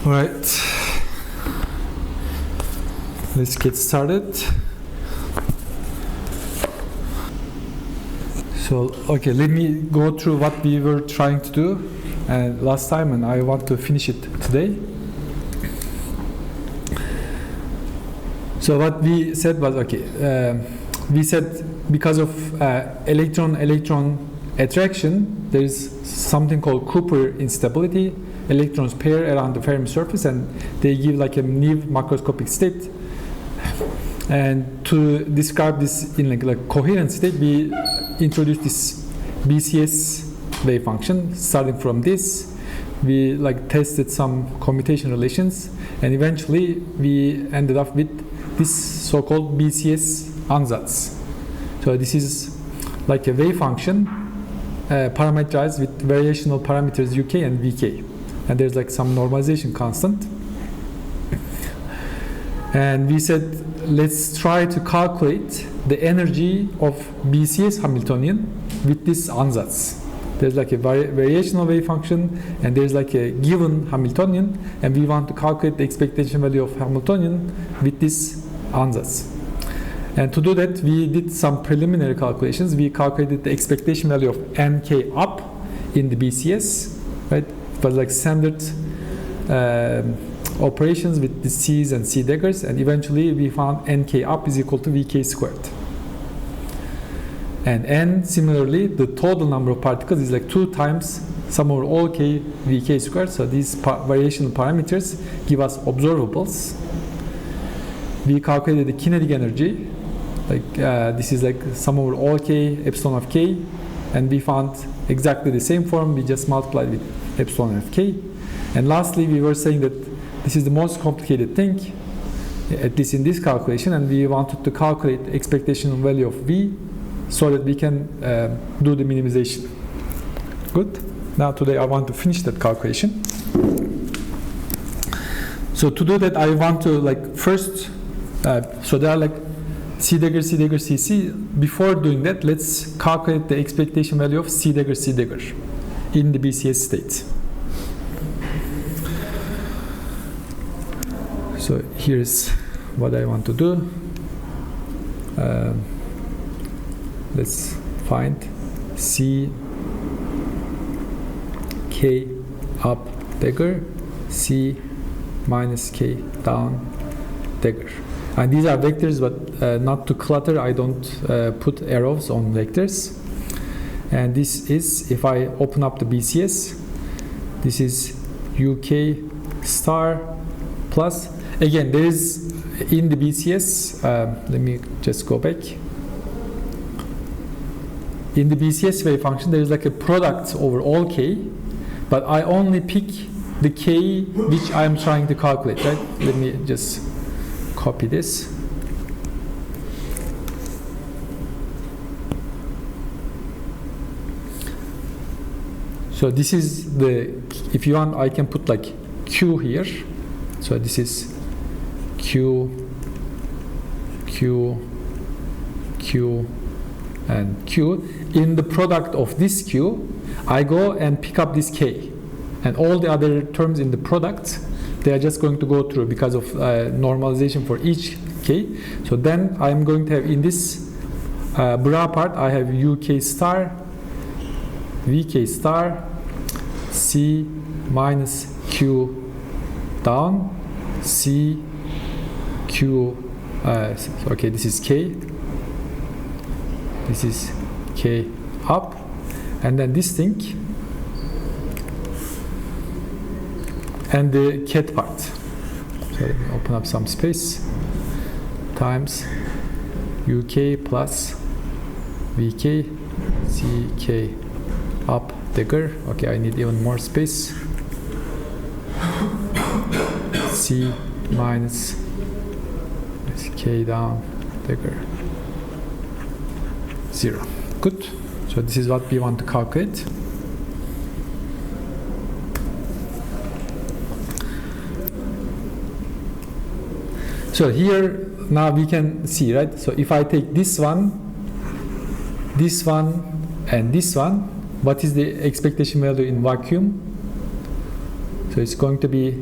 All right, let's get started. So, okay, let me go through what we were trying to do last time, and I want to finish it today. So what we said was, okay, we said because of electron-electron attraction, there is something called Cooper instability. Electrons pair around the Fermi surface and they give like a new macroscopic state. And to describe this in like coherent state, we introduced this BCS wave function. Starting from this, we like tested some commutation relations, and eventually we ended up with this so-called BCS ansatz. So this is like a wave function parameterized with variational parameters UK and VK. And there's like some normalization constant. And we said, let's try to calculate the energy of BCS Hamiltonian with this ansatz. There's like a variational wave function, and there's like a given Hamiltonian, and we want to calculate the expectation value of Hamiltonian with this ansatz. And to do that, we did some preliminary calculations. We calculated the expectation value of nk up in the BCS, right? It was like standard operations with the C's and C daggers, and eventually we found nk up is equal to vk squared. And n, similarly, the total number of particles is like 2 times sum over all k vk squared. So these variational parameters give us observables. We calculated the kinetic energy, like this is like sum over all k epsilon of k, and we found exactly the same form. We just multiplied with epsilon of k. And lastly, we were saying that this is the most complicated thing, at least in this calculation, and we wanted to calculate expectation value of v so that we can do the minimization. Good. Now today I want to finish that calculation. So to do that, I want to like first, so there are like C dagger, C dagger, C, C. Before doing that, let's calculate the expectation value of C dagger, C dagger in the BCS state. So here's what I want to do. Let's find C K up dagger, C minus K down dagger. And these are vectors, but not to clutter, I don't put arrows on vectors. And this is, if I open up the BCS, this is UK star plus, again, there is in the BCS, let me just go back. In the BCS wave function, there is like a product over all k, but I only pick the k which I'm trying to calculate, right? Let me just copy this. So this is the, if you want, I can put like q here. So this is q, q, q, and q. In the product of this q, I go and pick up this k, and all the other terms in the product, they are just going to go through because of normalization for each k. So then I'm going to have in this bra part, I have uk star, vk star, c minus q down, c q, okay, this is k, this is k up, and then this thing, and the ket part. So let me open up some space, times uk plus vk ck up dagger. Okay, I need even more space. C minus k down dagger 0. Good. So this is what we want to calculate. So here now we can see, right? So if I take this one, and this one, what is the expectation value in vacuum? So it's going to be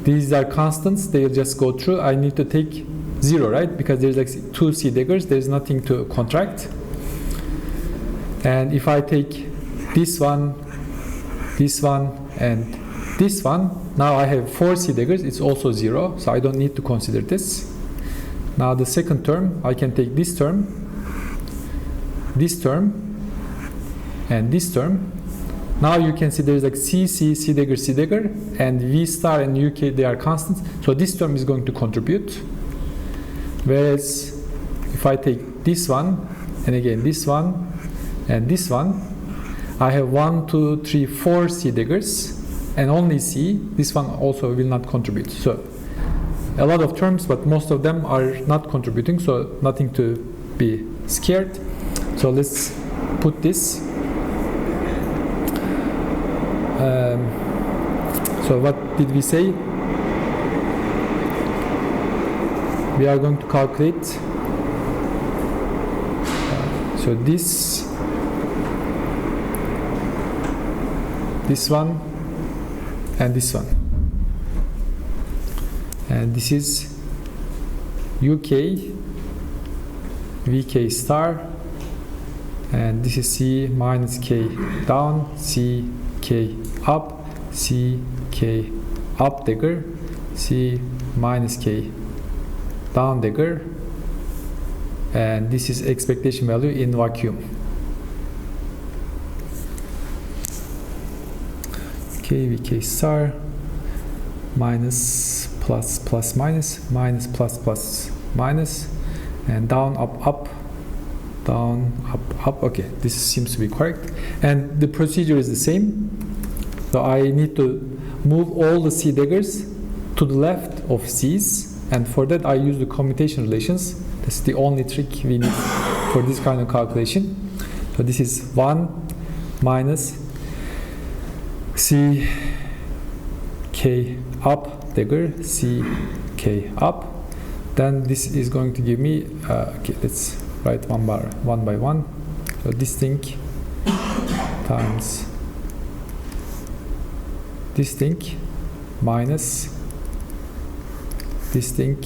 these are constants, they'll just go through. I need to take 0, right? Because there's like 2 C daggers, there's nothing to contract. And if I take this one, and this one, now I have 4 C daggers, it's also 0, so I don't need to consider this. Now the second term, I can take this term, and this term. Now you can see there's like C dagger, and V star and UK, they are constants. So this term is going to contribute. Whereas if I take this one, and again this one, and this one, I have 1, 2, 3, 4 C daggers, and only C. This one also will not contribute. So a lot of terms, but most of them are not contributing, so nothing to be scared. So let's put this. So what did we say? We are going to calculate. So this one, and this one. And this is UK, VK star, and this is C minus K down, C K up, C K up dagger, C minus K down dagger, and this is expectation value in vacuum. K VK star minus plus plus minus minus plus plus minus, and down up up down up up. Okay, this seems to be correct, and the procedure is the same. So I need to move all the C daggers to the left of C's, and for that I use the commutation relations. That's the only trick we need for this kind of calculation. So this is 1 minus C K up dagger, C K up. Then this is going to give me okay, let's write one by one. So this thing times this thing minus this thing,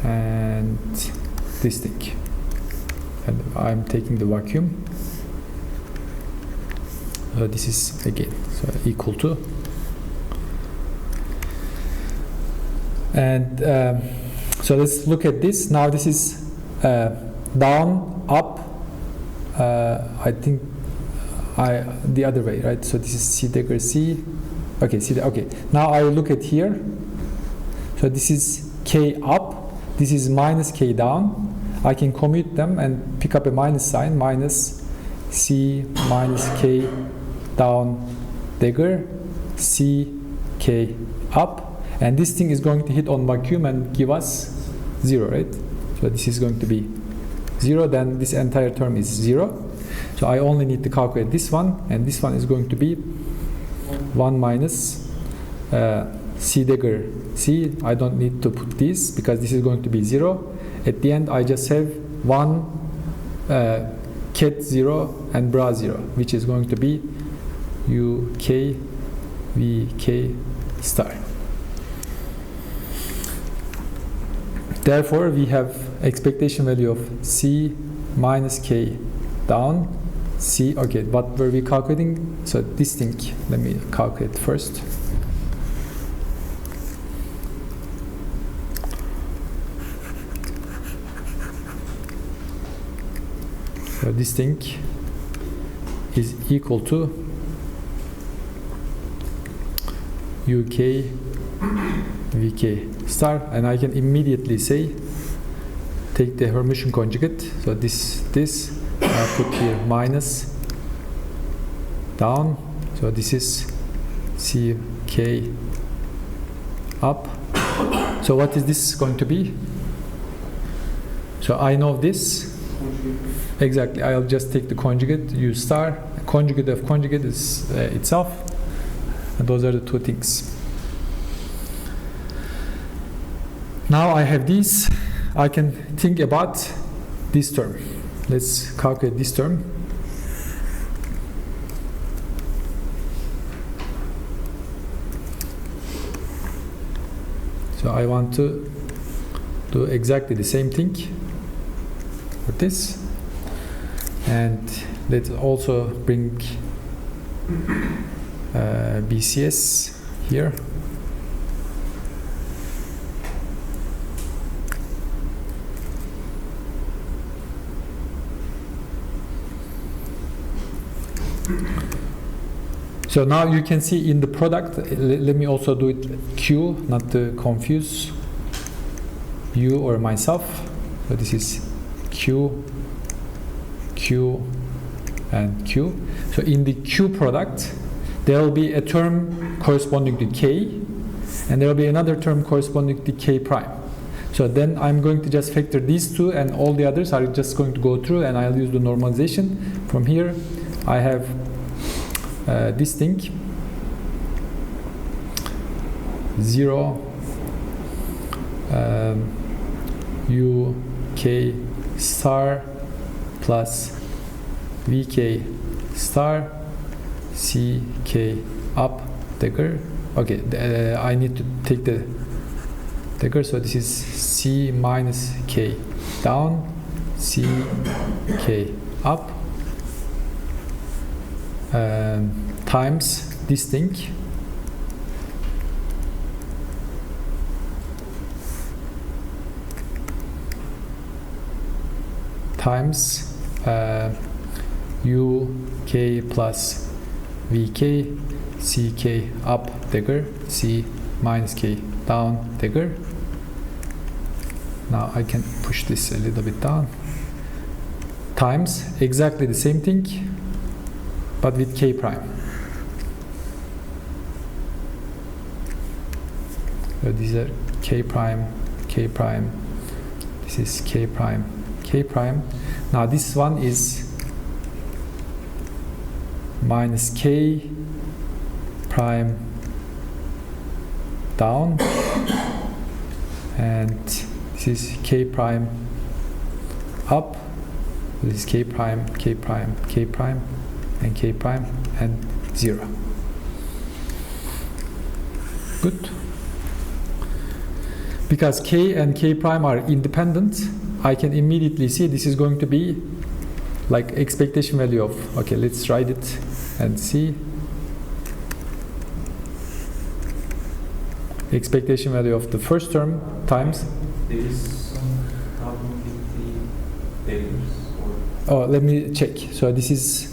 and this thing. And I'm taking the vacuum. This is again so equal to, and so let's look at this. Now this is down, up. I think the other way, right? So this is C dagger C. Okay, okay. Now I look at here. So this is K up. This is minus K down. I can commute them and pick up a minus sign. Minus C minus K down dagger, C K up, and this thing is going to hit on vacuum and give us 0, right? So this is going to be 0, then this entire term is 0. So I only need to calculate this one, and this one is going to be 1 minus C dagger C. I don't need to put this because this is going to be 0. At the end I just have 1 ket 0 and bra 0, which is going to be UK VK star. Therefore we have expectation value of C minus K down, C. Okay, what were we calculating? So this thing, let me calculate first. So this thing is equal to UK VK star, and I can immediately say take the Hermitian conjugate. So this I put here minus down. So this is CK up. So what is this going to be? So I know this. Exactly, I'll just take the conjugate, use star. Conjugate of conjugate is itself. And those are the two things. Now I have these. I can think about this term. Let's calculate this term. So I want to do exactly the same thing with this, and let's also bring BCS here. So now you can see in the product, let me also do it Q, not to confuse you or myself. So this is Q, Q, and Q. So in the Q product, there will be a term corresponding to K, and there will be another term corresponding to K prime. So then I'm going to just factor these two, and all the others are just going to go through, and I'll use the normalization. From here, I have this thing 0 UK star plus VK star CK up dagger. Okay, I need to take the dagger, so this is C minus K down, CK up, times this thing times UK plus VK CK up dagger, C minus K down dagger. Now I can push this a little bit down, times exactly the same thing but with K prime. So these are K prime, K prime, this is K prime, K prime. Now this one is minus K prime down, and this is K prime up, this is K prime, K prime, K prime, and K prime, and 0. Good. Because K and K prime are independent, I can immediately see this is going to be like expectation value of, okay, let's write it and see. Expectation value of the first term times. There is some problem with the values, or? Oh, let me check. So this is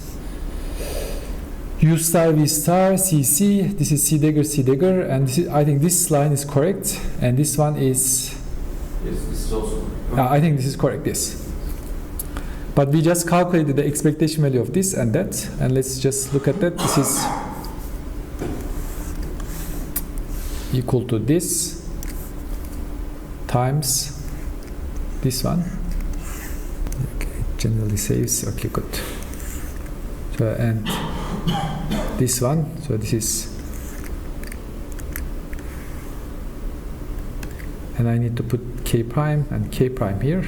U star V star C C. This is C dagger C dagger, and this is, I think this line is correct, and this one is. Yes, this is also. I think this is correct. Yes. But we just calculated the expectation value of this and that, and let's just look at that. This is equal to this times this one. Okay, generally saves. Okay, good. So and this one. So this is, and I need to put K prime and K prime here.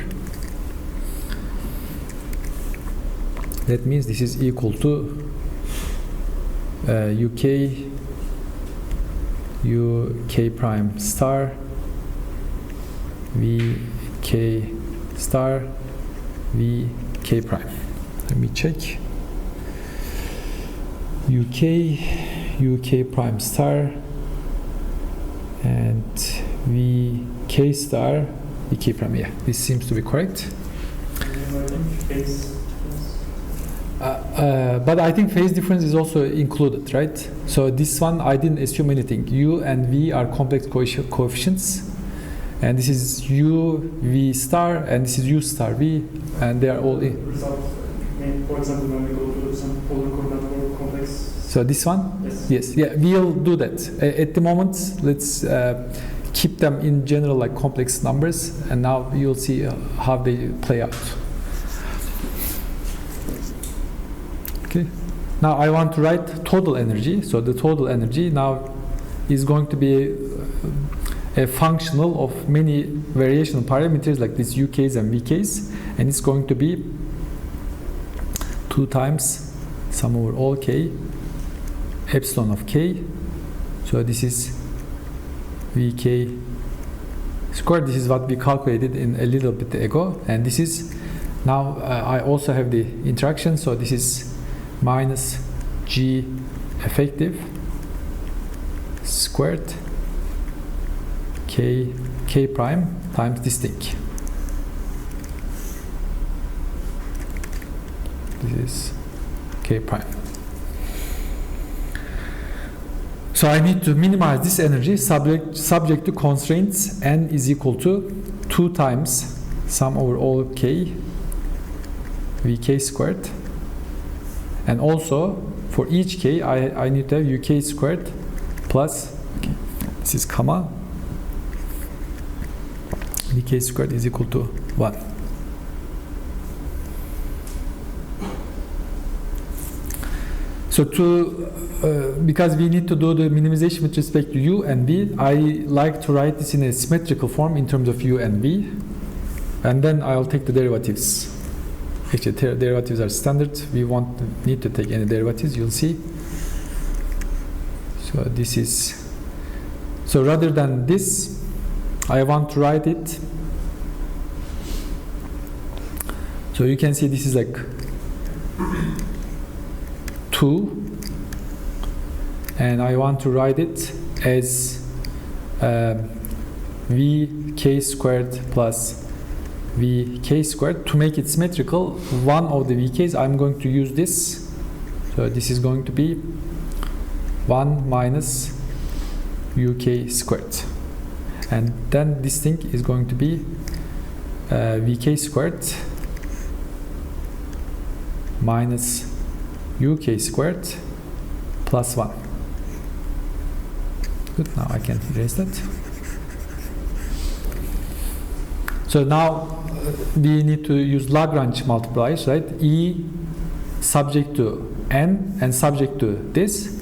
That means this is equal to UK UK prime star VK star VK prime. Let me check. UK prime star and VK star VK prime. Yeah, this seems to be correct. But I think phase difference is also included, right? So this one I didn't assume anything. U and V are complex coefficients, and this is U V star and this is U star V, and they are all in. For example, when we go to some polar coordinate or complex. So this one? Yes. Yeah, we'll do that. At the moment, let's keep them in general like complex numbers, and now you'll see how they play out. Okay. Now I want to write total energy. So the total energy now is going to be a functional of many variational parameters like these UKs and VKs, and it's going to be 2 times sum over all K epsilon of K. So this is VK squared. This is what we calculated in a little bit ago, and this is now I also have the interaction, so this is minus g effective squared k prime times this thing. This is k prime. So I need to minimize this energy subject to constraints n is equal to 2 times sum over all k vk squared, and also for each k I need to have uk squared plus, okay, this is comma, vk squared is equal to 1. So because we need to do the minimization with respect to u and v, I like to write this in a symmetrical form in terms of u and v, and then I'll take the derivatives. Actually, derivatives are standard. We won't need to take any derivatives, you'll see. So this is, so rather than this, I want to write it. So you can see this is like 2, and I want to write it as vk squared plus vk squared. To make it symmetrical, one of the vk's I'm going to use this, so this is going to be 1 minus uk squared, and then this thing is going to be vk squared minus uk squared plus 1. Good, now I can erase that. So now we need to use Lagrange multipliers, right? E subject to n and subject to this.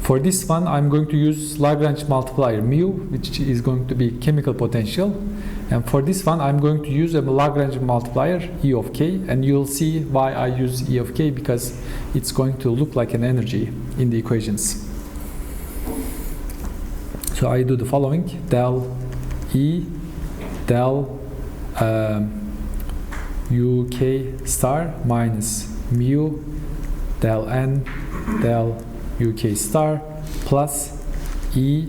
For this one, I'm going to use Lagrange multiplier mu, which is going to be chemical potential. And for this one, I'm going to use a Lagrange multiplier, E of k, and you'll see why I use E of k, because it's going to look like an energy in the equations. So I do the following: del E, del uk star minus mu del n del uk star plus E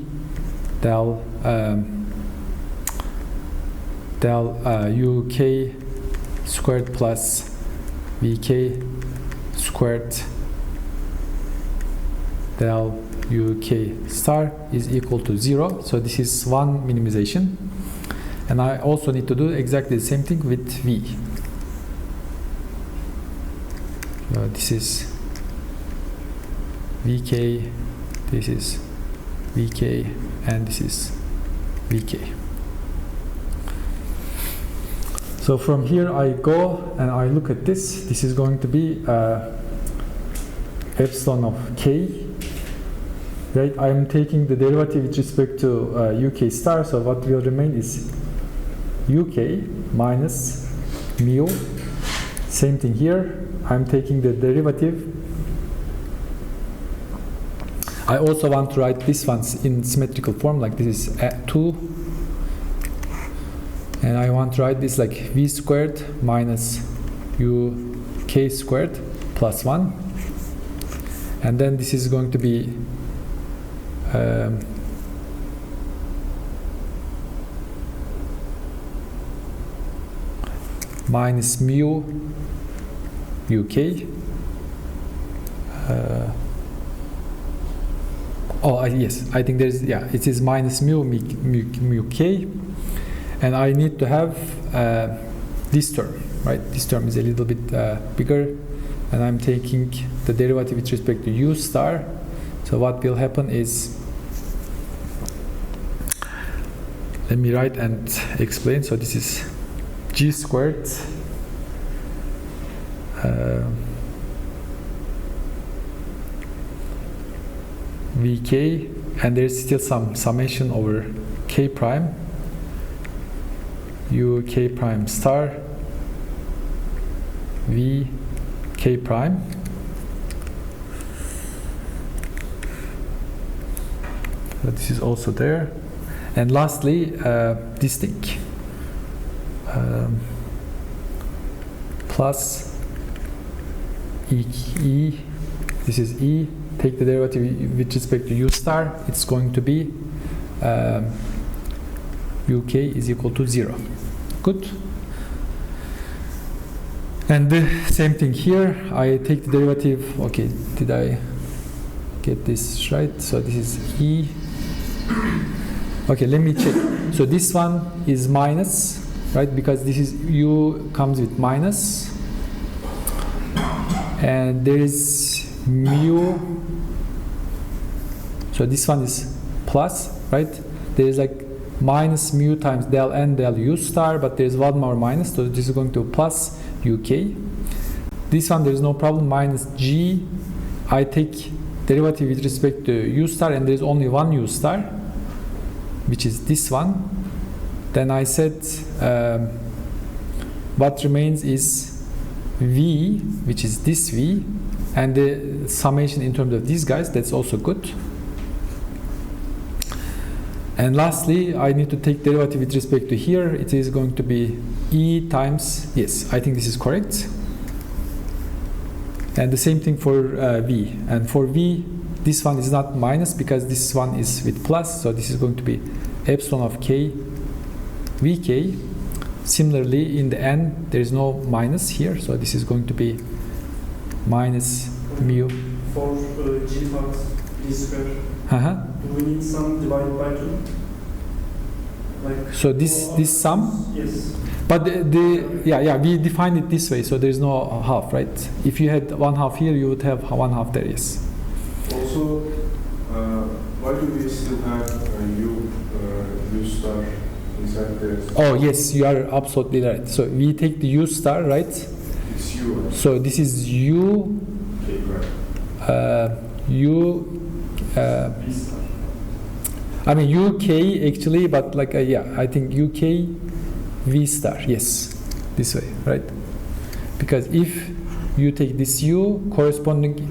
del uk squared plus vk squared del uk star is equal to 0. So this is one minimization, and I also need to do exactly the same thing with v. So this is vk, this is vk, and this is vk. So from here I go and I look at this. This is going to be epsilon of k, right? I'm taking the derivative with respect to uk star, so what will remain is uk minus mu. Same thing here. I'm taking the derivative. I also want to write this one in symmetrical form, like this is 2, and I want to write this like v squared minus uk squared plus 1, and then this is going to be minus mu uk. Yes, I think there's, yeah, it is minus mu k, and I need to have this term, right? This term is a little bit bigger, and I'm taking the derivative with respect to u star. So what will happen is, let me write and explain. So this is g squared vk, and there's still some summation over k prime u k prime star v k prime. So this is also there, And lastly, this thing. Plus E, this is E, take the derivative with respect to U star, it's going to be UK is equal to 0. Good. And the same thing here, I take the derivative, okay, did I get this right? So this is E. Okay, let me check. So this one is minus, right? Because this is U comes with minus. And there is mu. So this one is plus, right? There is like minus mu times del n del U star, but there is one more minus, so this is going to plus UK. This one there is no problem, minus G. I take derivative with respect to U star, and there is only one U star, which is this one. Then I said what remains is V, which is this V, and the summation in terms of these guys, that's also good. And lastly, I need to take derivative with respect to here. It is going to be E times, yes, I think this is correct. And the same thing for V. And for V, this one is not minus because this one is with plus, so this is going to be epsilon of K Vk. Similarly, in the N, there is no minus here, so this is going to be minus mu. For G part D square, do we need sum divided by 2? Like so this sum? Yes. But we defined it this way, so there is no half, right? If you had 1/2 here, you would have 1/2 there, yes. Also, why do we still have U star inside this? Oh yes, you are absolutely right. So we take the U star, right? It's U. Right? So this is U, Okay, right. U. B star. I mean UK actually, but like I think UK V star, yes, this way, right? Because if you take this U corresponding,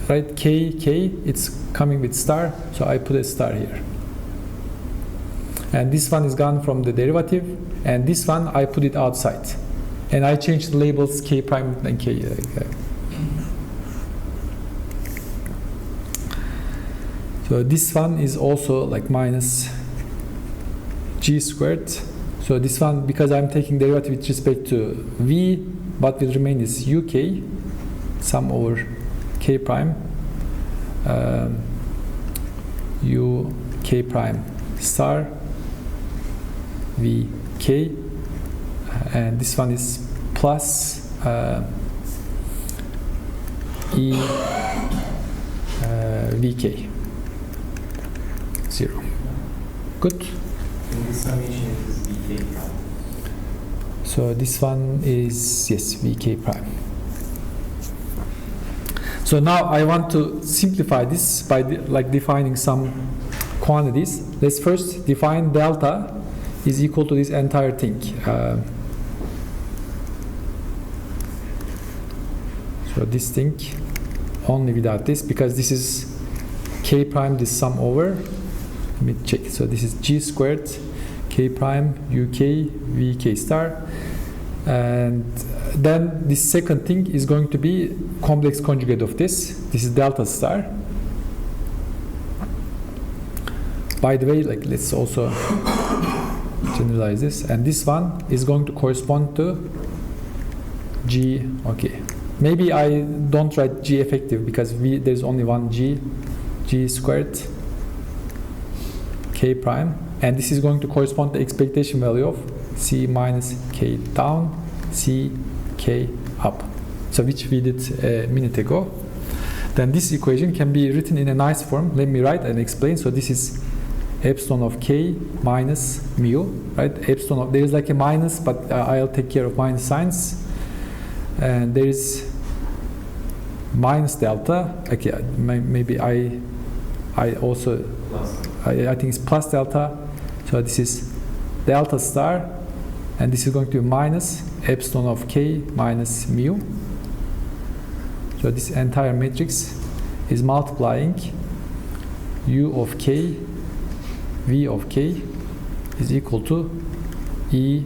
right, K, it's coming with star, so I put a star here. And this one is gone from the derivative, and this one I put it outside, and I changed the labels K prime and K. So this one is also like minus G squared. So this one, because I'm taking derivative with respect to V, what will remain is UK, sum over K prime, U K prime star, V K, and this one is plus E VK. 0. Good. In the summation it is VK prime. So this one is, yes, VK prime. So now I want to simplify this by defining some quantities. Let's first define delta is equal to this entire thing. So this thing only without this, because this is K prime, this sum over. Let me check. So this is G squared K prime UK VK star, and then this second thing is going to be complex conjugate of this. This is delta star. By the way, like, let's also generalize this, and this one is going to correspond to G. Okay, maybe I don't write G effective because there's only one G squared K prime, and this is going to correspond to the expectation value of C minus K down, C K up, so which we did a minute ago. Then this equation can be written in a nice form. Let me write and explain. So this is epsilon of K minus mu, right? Epsilon of, there is like a minus, but I'll take care of minus signs, and there is minus delta. Okay, maybe I also I think it's plus delta. So this is delta star, and this is going to be minus epsilon of K minus mu. So this entire matrix is multiplying U of K v of k is equal to e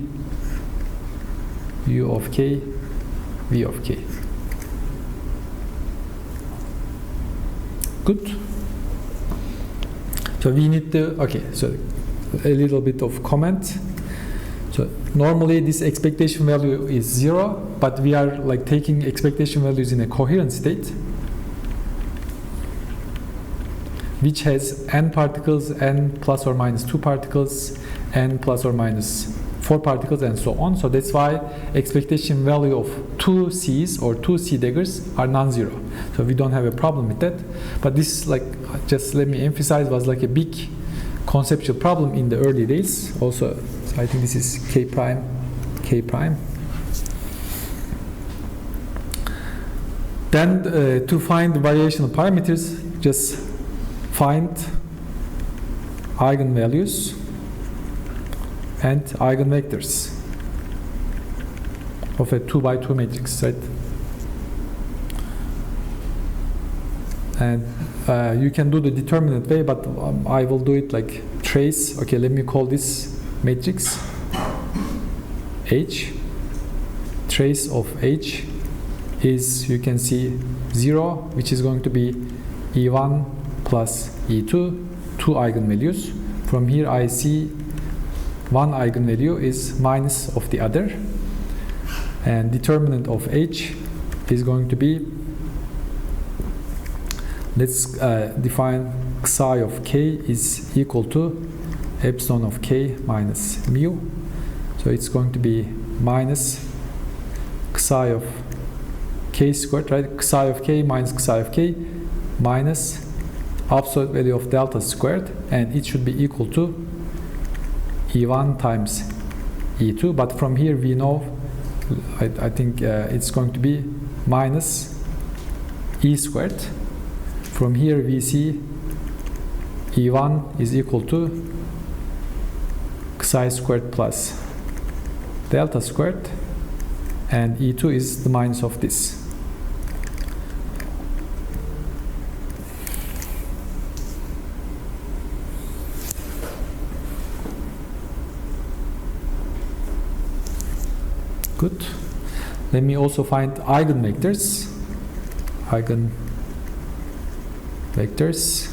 u of k v of k. Good. So we need to, okay, so a little bit of comment. So normally this expectation value is 0, but we are like taking expectation values in a coherent state, which has n particles, n plus or minus 2 particles, n plus or minus 4 particles, and so on. So that's why expectation value of 2 C's or 2 C daggers are non-zero. So we don't have a problem with that. But this, like, just let me emphasize, was like a big conceptual problem in the early days. Also, I think this is K prime, K prime. Then to find the variational parameters, just find eigenvalues and eigenvectors of a 2 by 2 matrix, right? And you can do the determinant way, but I will do it like trace. Okay, let me call this matrix H. Trace of H is, you can see, 0, which is going to be E1 plus E2, 2 eigenvalues. From here I see one eigenvalue is minus of the other, and determinant of H is going to be, let's define psi of k is equal to epsilon of k minus mu. So it's going to be minus psi of k squared, right? Psi of k minus psi of k minus absolute value of delta squared, and it should be equal to E1 times E2. But from here we know, I think it's going to be minus E squared. From here we see E1 is equal to psi squared plus delta squared, and E2 is the minus of this. Good. Let me also find eigenvectors. Eigenvectors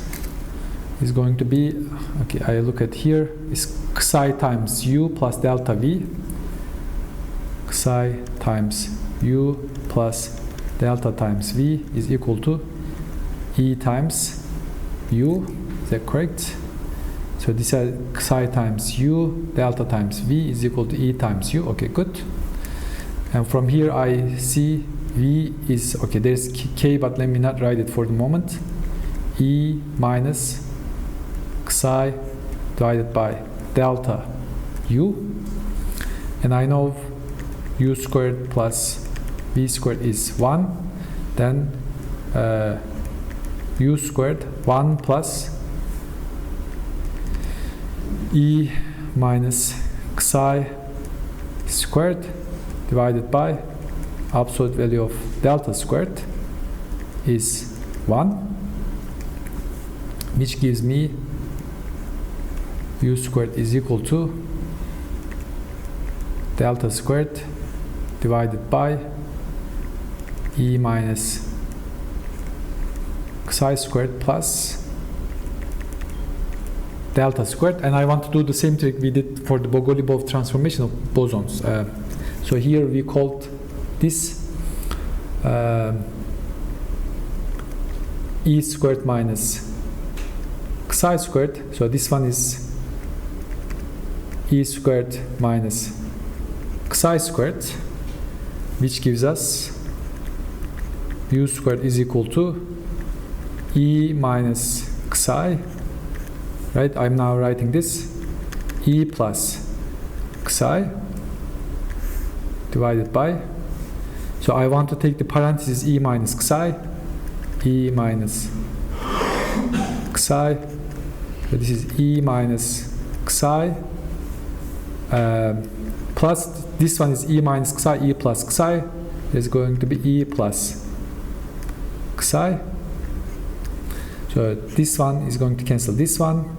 is going to be, okay, I look at here, is psi times u plus delta v. Psi times u plus delta times v is equal to e times u. Is that correct? So this is psi times u, delta times v is equal to e times u. Okay, good. And from here I see v is, okay, there's k, but let me not write it for the moment. E minus psi divided by delta u. And I know u squared plus v squared is 1. Then u squared 1 plus e minus psi squared divided by absolute value of delta squared is 1, which gives me u squared is equal to delta squared divided by e minus psi squared plus delta squared. And I want to do the same trick we did for the Bogoliubov transformation of bosons. So here we called this e squared minus psi squared. So this one is e squared minus psi squared, which gives us u squared is equal to e minus psi, right? I'm now writing this e plus psi divided by, so I want to take the parenthesis e minus psi, e minus psi, so this is e minus psi, plus this one is e minus psi, e plus psi is going to be e plus psi. So this one is going to cancel this one,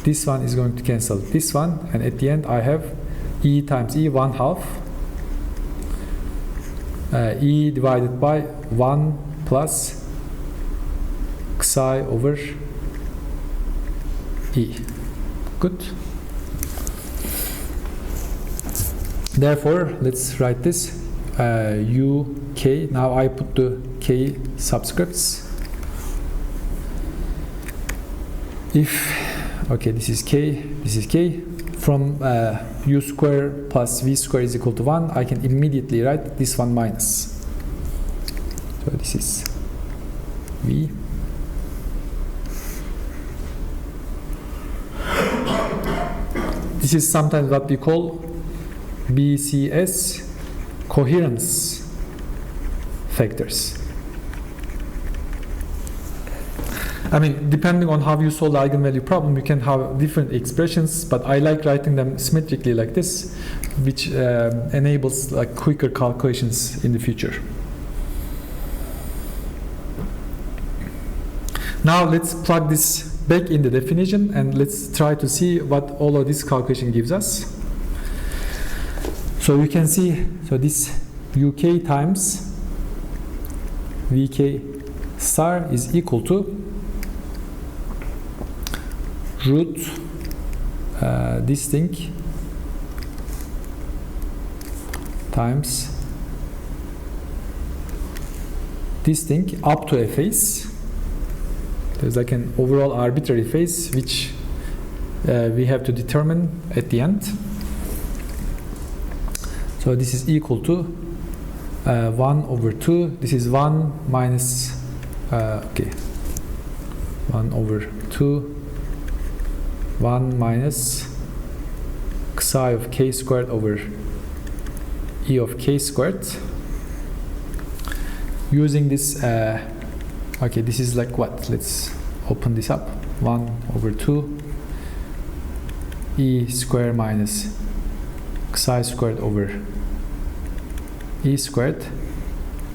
this one is going to cancel this one, and at the end I have E times E 1/2 E divided by 1 plus psi over E. Good. Therefore, let's write this U K. Now I put the K subscripts. If okay, this is K, this is K. From U square plus V square is equal to 1, I can immediately write this one minus. So this is V. This is sometimes what we call BCS coherence factors. I mean, depending on how you solve the eigenvalue problem, you can have different expressions, but I like writing them symmetrically like this, which enables like quicker calculations in the future. Now let's plug this back in the definition and let's try to see what all of this calculation gives us. So you can see, so this UK times VK star is equal to root this thing times this thing up to a phase. There's like an overall arbitrary phase which we have to determine at the end. So this is equal to 1 over 2. This is 1 minus 1 over 2, 1 minus psi of k squared over E of k squared. Using this, okay, this is like what? Let's open this up. 1 over 2 E squared minus psi squared over E squared.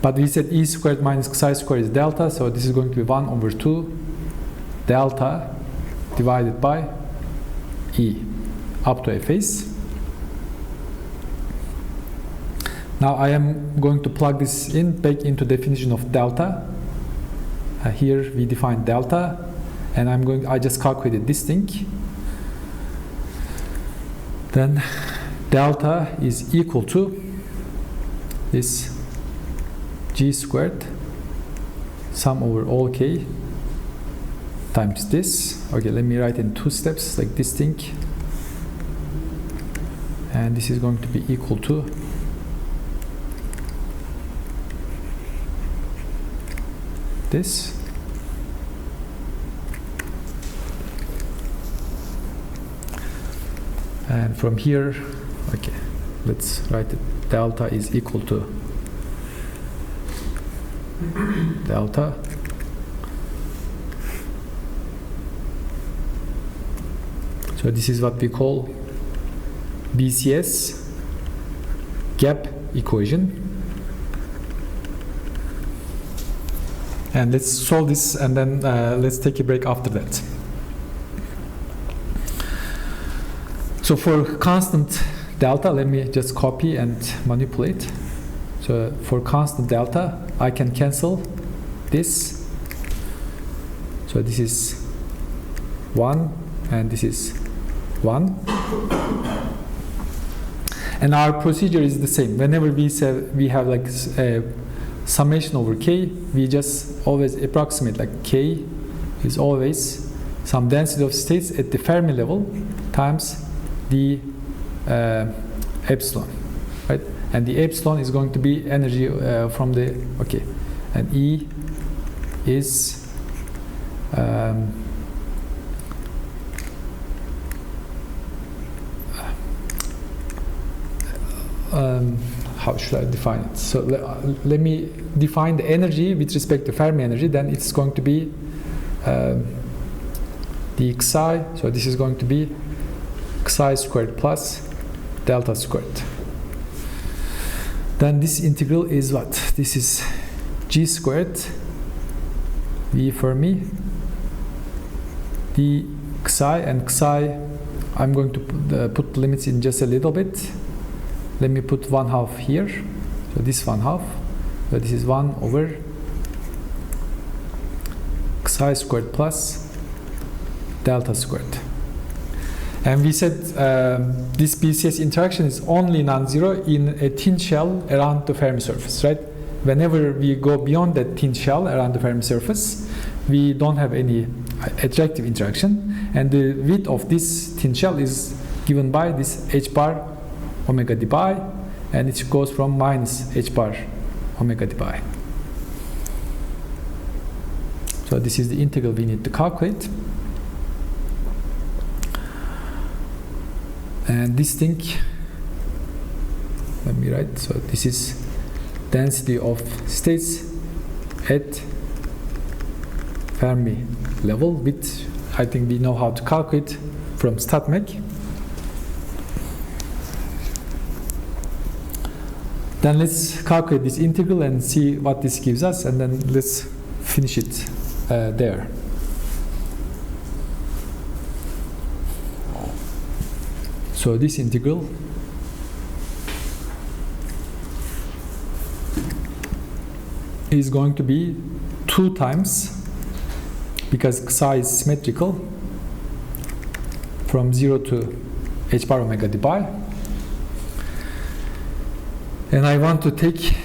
But we said E squared minus psi squared is delta, so this is going to be 1 over 2 delta divided by E up to a phase. Now I am going to plug this in back into definition of delta. Here we define delta, and I just calculated this thing. Then delta is equal to this G squared sum over all K times this. Okay, let me write in 2 steps like this thing, and this is going to be equal to this. And from here, okay, let's write it. Delta is equal to delta so this is what we call BCS gap equation. And let's solve this, and then let's take a break after that. So for constant delta, let me just copy and manipulate. So for constant delta, I can cancel this. So this is 1 and this is 1. And our procedure is the same. Whenever we say we have like a summation over k, we just always approximate like k is always some density of states at the Fermi level times the epsilon, right? And the epsilon is going to be energy from the, okay, and E is how should I define it? So let me define the energy with respect to Fermi energy. Then it's going to be the xi. So this is going to be xi squared plus delta squared. Then this integral is what? This is g squared V Fermi d Xi, and Xi, I'm going to put the limits in just a little bit. Let me put 1/2 here. So this 1/2. So this is 1 over Xi squared plus delta squared. And we said this BCS interaction is only non-zero in a thin shell around the Fermi surface, right? Whenever we go beyond that thin shell around the Fermi surface, we don't have any attractive interaction. And the width of this thin shell is given by this h bar omega d pi, and it goes from minus h bar omega d pi. So this is the integral we need to calculate. And this thing, let me write, so this is density of states at Fermi level, which I think we know how to calculate from StatMech. Then let's calculate this integral and see what this gives us, and then let's finish it there. So this integral is going to be 2 times, because Xi is symmetrical, from 0 to h bar omega d pi. And I want to take,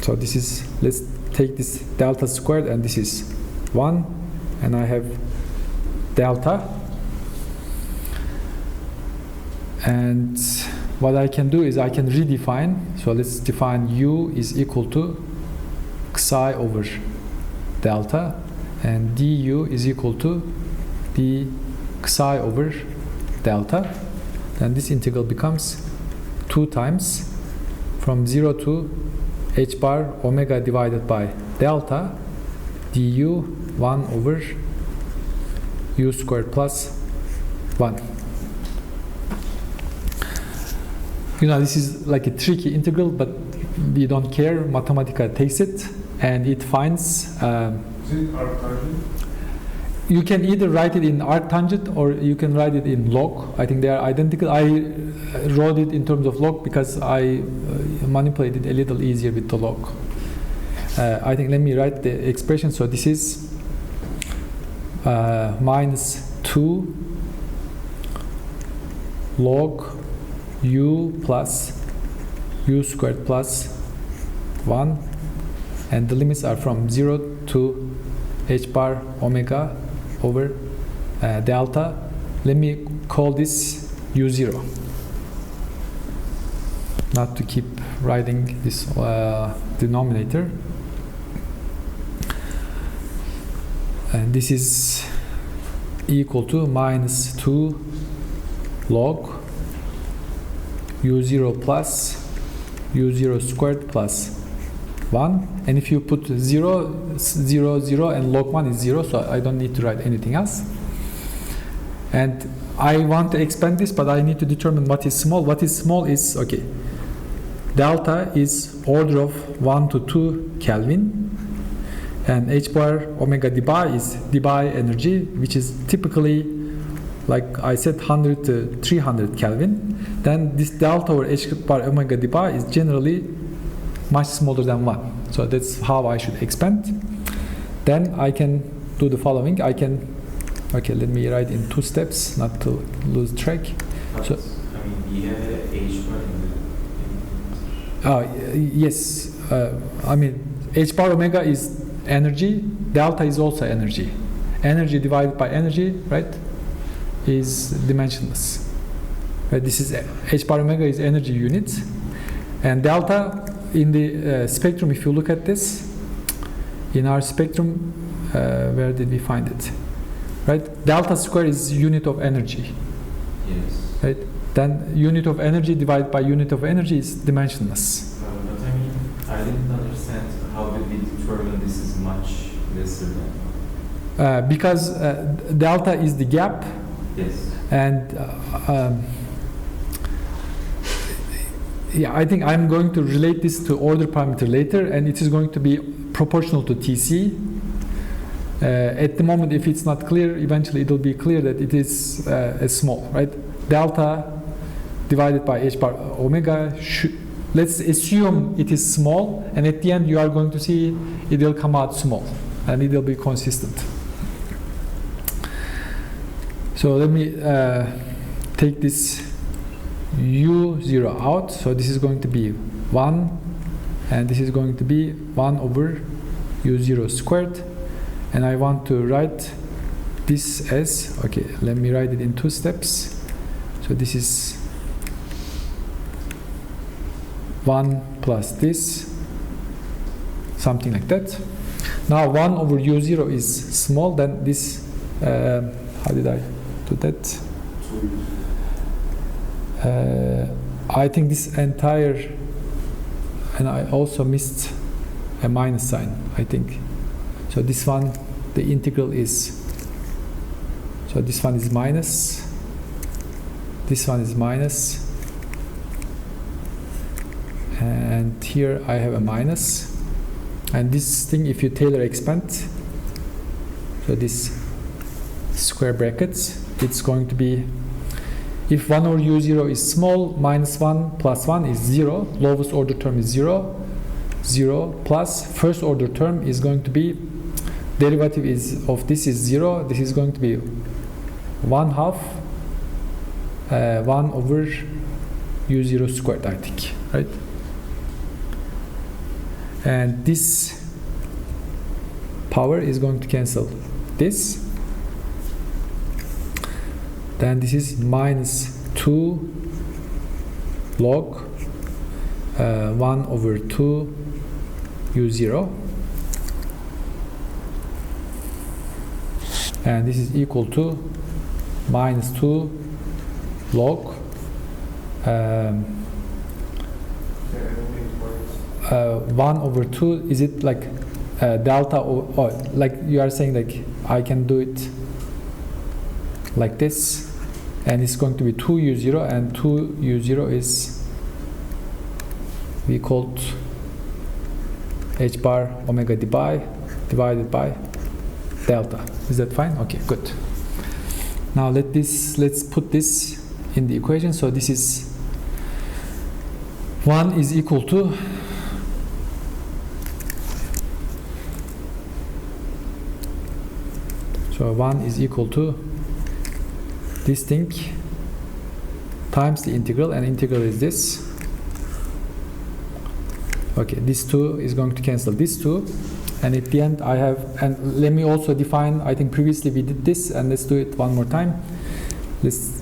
so this is, let's take this delta squared, and this is 1, and I have delta. And what I can do is I can redefine, so let's define u is equal to Xi over delta, and du is equal to d Xi over delta, and this integral becomes 2 times from 0 to h bar omega divided by delta du 1 over u squared plus 1. You know, this is like a tricky integral, but we don't care. Mathematica takes it and it finds. Is it arctangent? You can either write it in arctangent or you can write it in log. I think they are identical. I wrote it in terms of log because I manipulated a little easier with the log. I think let me write the expression. So this is minus 2 log u plus u squared plus 1, and the limits are from 0 to h bar omega over delta. Let me call this u0, not to keep writing this denominator. And this is equal to minus 2 log u0 plus u0 squared plus 1. And if you put 0, 0, 0, and log 1 is 0, so I don't need to write anything else. And I want to expand this, but I need to determine what is small. What is small is, okay, delta is order of 1 to 2 Kelvin, and h bar omega d pi is d pi energy, which is typically, like I said, 100 to 300 Kelvin. Then this delta over h bar omega d pi is generally much smaller than 1. So that's how I should expand. Then I can do the following. I can, okay, let me write in 2 steps, not to lose track. But, So, I mean, you have a h bar in yes, I mean, h bar omega is energy, delta is also energy. Energy divided by energy, right, is dimensionless. Right, this is h bar omega is energy units, and delta in the spectrum, if you look at this, in our spectrum, where did we find it? Right, delta square is unit of energy. Yes. Right, then unit of energy divided by unit of energy is dimensionless. But I mean, I didn't understand how did we determine this is much lesser than. Because delta is the gap, Yes. and yeah, I think I'm going to relate this to order parameter later, and it is going to be proportional to TC. At the moment, if it's not clear, eventually it will be clear that it is a small, right? Delta divided by h bar omega, let's assume it is small, and at the end you are going to see it will come out small, and it will be consistent. So let me take this u0 out. So this is going to be 1, and this is going to be 1 over u0 squared. And I want to write this as, okay, let me write it in 2 steps. So this is 1 plus this, something like that. Now 1 over u0 is small, then this, how did I do that? I think this entire, and I also missed a minus sign, I think. So this one, the integral is, so this one is minus, this one is minus, and here I have a minus, and this thing, if you Taylor expand, so this square brackets, it's going to be, if 1 over u0 is small, minus 1 plus 1 is 0, lowest order term is 0, 0 plus first order term is going to be, derivative is of this is 0, this is going to be 1/2 1 over u0 squared, I think, right? And this power is going to cancel this. Then this is minus 2 log 1 over 2 u0, and this is equal to minus 2 log 1 over 2. Is it like delta, or like you are saying, like I can do it like this, and it's going to be 2 u0, and 2 u0 is, we called h bar omega divided by delta. Is that fine? Okay, good. Now let's put this in the equation. So this is 1 is equal to, so 1 is equal to this thing times the integral, and integral is this. Okay, this 2 is going to cancel this 2, and at the end I have, and let me also define, I think previously we did this, and let's do it one more time. Let's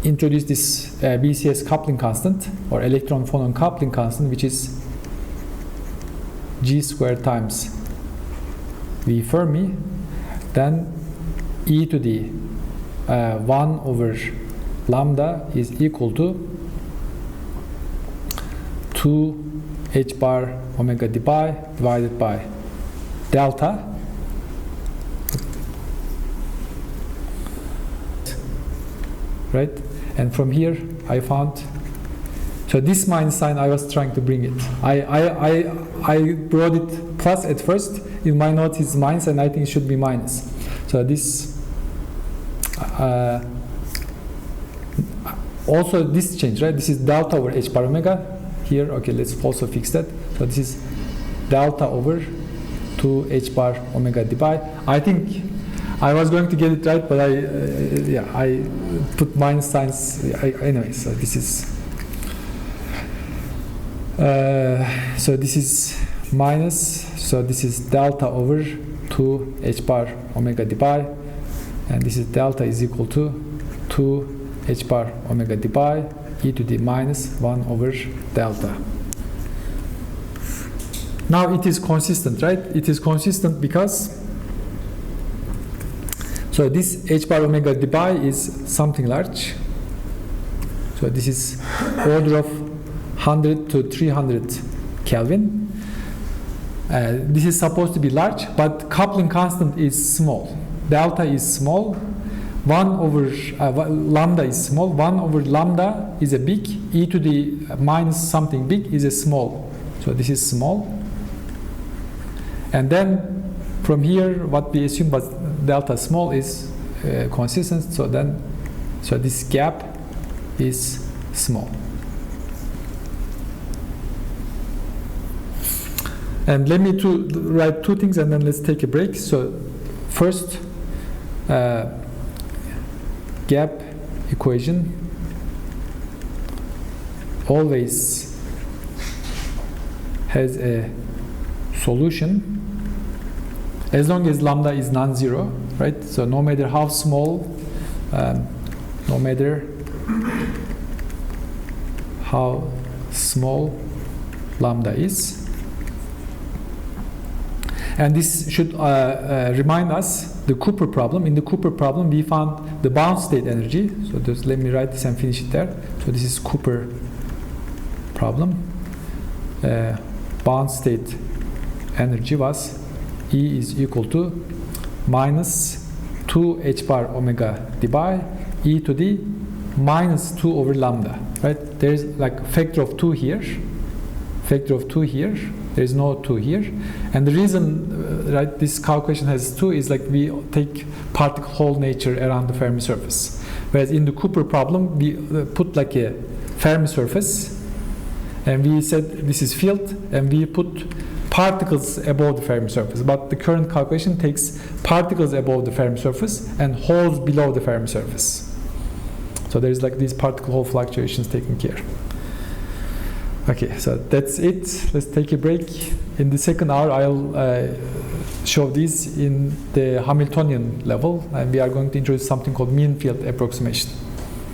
introduce this BCS coupling constant, or electron phonon coupling constant, which is g squared times V Fermi, then e to the 1 over lambda is equal to 2 h bar omega divided by delta, right? And from here I found, so this minus sign I was trying to bring it. I brought it plus at first. In my notes it's minus, and I think it should be minus. So this also this change, right? This is delta over h bar omega here. Okay, let's also fix that. So this is delta over 2 h bar omega divided. I think I was going to get it right, but I put minus signs anyway. So this is so this is minus. So this is delta over 2 h bar omega divided, and this is delta is equal to 2 h bar omega divided e to the minus 1 over delta. Now it is consistent, right? It is consistent because, so this h bar omega divided is something large. So this is order of 100 to 300 Kelvin. This is supposed to be large, but coupling constant is small. Delta is small. 1 over lambda is small. 1 over lambda is a big. E to the minus something big is a small. So this is small. And then from here, what we assume was delta small is consistent. So this gap is small. And let me write two things, and then let's take a break. So first, gap equation always has a solution as long as lambda is non-zero, right? So no matter how small, no matter how small lambda is. And this should remind us the Cooper problem. In the Cooper problem, we found the bound state energy. So just let me write this and finish it there. So this is Cooper problem. Bound state energy was E is equal to minus 2 h bar omega d by e to the minus 2 over lambda, right? There's like factor of 2 here, factor of 2 here. There is no 2 here, and the reason right this calculation has 2 is like we take particle Hall nature around the Fermi surface, whereas in the Cooper problem we put like a Fermi surface, and we said this is field, and we put particles above the Fermi surface. But the current calculation takes particles above the Fermi surface and holes below the Fermi surface. So there's like these particle Hall fluctuations taken care. Okay, so that's it. Let's take a break. In the second hour, I'll show these in the Hamiltonian level, and we are going to introduce something called mean field approximation.